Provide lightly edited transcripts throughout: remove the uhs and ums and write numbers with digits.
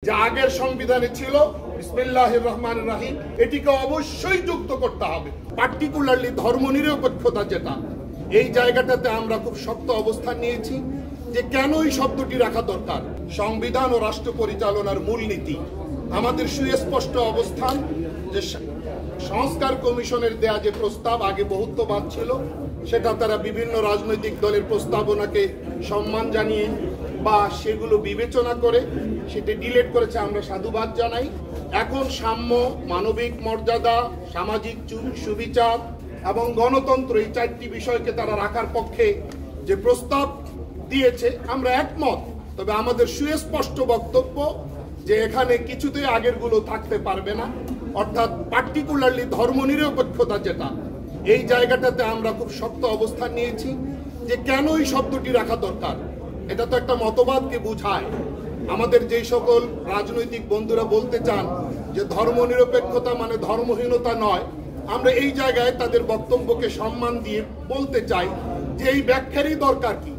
যা আগের সংবিধানে ছিল বিসমিল্লাহির রহমানির রহিম, এটিকে অবশ্যই যুক্ত করতে হবে। পার্টিকুলারলি ধর্মনিরপেক্ষতা, যেটা এই জায়গাটাতে আমরা খুব শক্ত অবস্থান নিয়েছি যে কেন এই শব্দটি রাখা দরকার। সংবিধান ও রাষ্ট্র পরিচালনার মূলনীতি আমাদের সুস্পষ্ট অবস্থান যে সংস্কার কমিশনের দেয়া যে প্রস্তাব আগে বহুত্ববাদ ছিল, সেটা তারা বিভিন্ন রাজনৈতিক দলের প্রস্তাবনাকে সম্মান জানিয়ে বা সেগুলো বিবেচনা করে সেটা ডিলিট করেছে, আমরা সাধুবাদ জানাই। এখন সাম্য, মানবিক মর্যাদা, সামাজিক সুবিচার এবং গণতন্ত্র, এই চারটি বিষয়কে তারা রাখার পক্ষে যে প্রস্তাব দিয়েছে আমরা একমত। তবে আমাদের সুস্পষ্ট বক্তব্য যে এখানে কিছুতেই আগেরগুলো থাকতে পারবে না, অর্থাৎ পার্টিকুলারলি ধর্মনিরপেক্ষতা, যেটা এই জায়গাটাতে আমরা খুব শক্ত অবস্থান নিয়েছি যে কেন এই শব্দটি রাখা দরকার। এটা তো একটা মতবাদকে বোঝায়। আমাদের যেই সকল রাজনৈতিক বন্ধুরা বলতে চান যে ধর্মনিরপেক্ষতা মানে ধর্মহীনতা নয়, আমরা এই জায়গায় তাদের বক্তব্যকে সম্মান দিয়ে বলতে চাই যে এই ব্যাখ্যারই দরকার কি।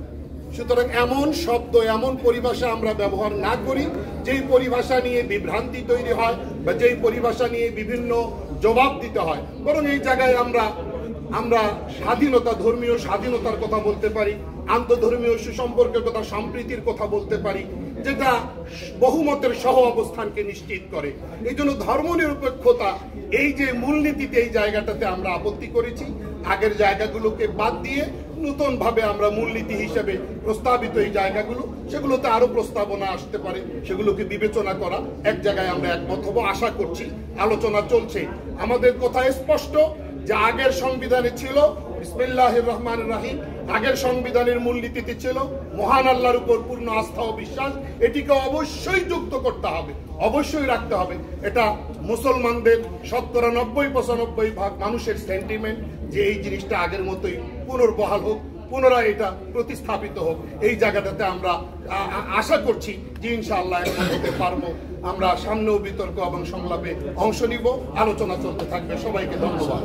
সুতরাং এমন শব্দ, এমন পরিভাষা আমরা ব্যবহার না করি যেই পরিভাষা নিয়ে বিভ্রান্তি তৈরি হয় বা যেই পরিভাষা নিয়ে বিভিন্ন জবাব দিতে হয়। বরং এই জায়গায় আমরা স্বাধীনতা, ধর্মীয় স্বাধীনতার কথা বলতে পারি, আন্তঃধর্মীয় সুসম্পর্কের কথা, সম্প্রীতির কথা বলতে পারি, যেটা বহুমতের সহ অবস্থানকে নিশ্চিত করে। এই জন্য ধর্মনিরপেক্ষতা এই যে মূলনীতিতে, এই জায়গাটাতে আমরা আপত্তি করেছি। আগের জায়গাগুলোকে বাদ দিয়ে নতুন ভাবে আমরা মূলনীতি হিসেবে প্রস্তাবিত এই জায়গাগুলো, সেগুলোতে আরো প্রস্তাবনা আসতে পারে, সেগুলোকে বিবেচনা করা। এক জায়গায় আমরা একমত হব আশা করছি। আলোচনা চলছে। আমাদের কথা স্পষ্ট যে আগের সংবিধানে ছিল বিসমিল্লাহির রহমানির রহিম, আগের সংবিধানের মূলনীতিতে ছিল মহান আল্লাহর উপর পূর্ণ আস্থা ও বিশ্বাস। এটিকে অবশ্যই যুক্ত করতে হবে, অবশ্যই রাখতে হবে। এটা মুসলমানদের 90-95% মানুষের সেন্টিমেন্ট যে এই জিনিসটা আগের মতোই পুনর্বহাল হোক, পুনরায় এটা প্রতিস্থাপিত হোক। এই জায়গাটাতে আমরা আশা করছি যে ইনশাআল্লাহ হতে পারবো। আমরা সামনেও বিতর্ক এবং সংলাপে অংশ নিব। আলোচনা চলতে থাকবে। সবাইকে ধন্যবাদ।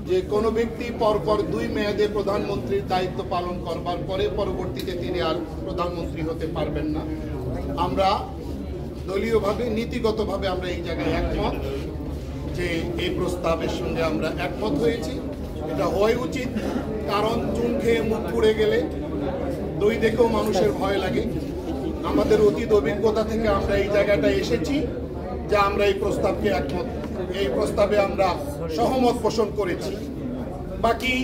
যে কোনো ব্যক্তি পরপর 2 মেয়াদে প্রধানমন্ত্রীর দায়িত্ব পালন করবার পরে পরবর্তীতে তিনি আর প্রধানমন্ত্রী হতে পারবেন না। আমরা দলীয়ভাবে, নীতিগতভাবে আমরা এই জায়গায় একমত যে এই প্রস্তাবের সঙ্গে আমরা একমত হয়েছি। এটা হওয়াই উচিত, কারণ চুন খেয়ে মুখ পুড়ে গেলে দই দেখেও মানুষের ভয় লাগে। আমাদের অতীত অভিজ্ঞতা থেকে আমরা এই জায়গাটায় এসেছি যে আমরা এই প্রস্তাবকে একমত, এই প্রস্তাবে আমরা সহমত পোষণ করেছি। বাকি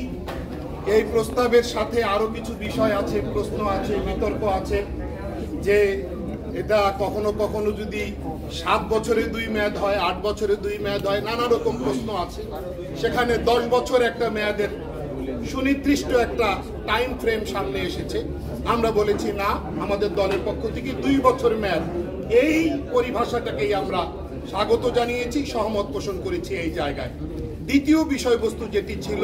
এই প্রস্তাবের সাথে আরো কিছু বিষয় আছে, প্রশ্ন আছে, বিতর্ক আছে যে এটা কখনো কখনো যদি 7 বছরে 2 মেয়াদ হয়, 8 বছরে 2 মেয়াদ হয়, নানা রকম প্রশ্ন আছে। সেখানে 10 বছর একটা মেয়াদের সুনির্দিষ্ট একটা টাইম ফ্রেম সামনে এসেছে। আমরা বলেছি না, আমাদের দলের পক্ষ থেকে 2 বছর মেয়াদ, এই পরিভাষাটাকেই আমরা স্বাগত জানিয়েছি, সহমত পোষণ করেছি এই জায়গায়। দ্বিতীয় বিষয়বস্তু যেটি ছিল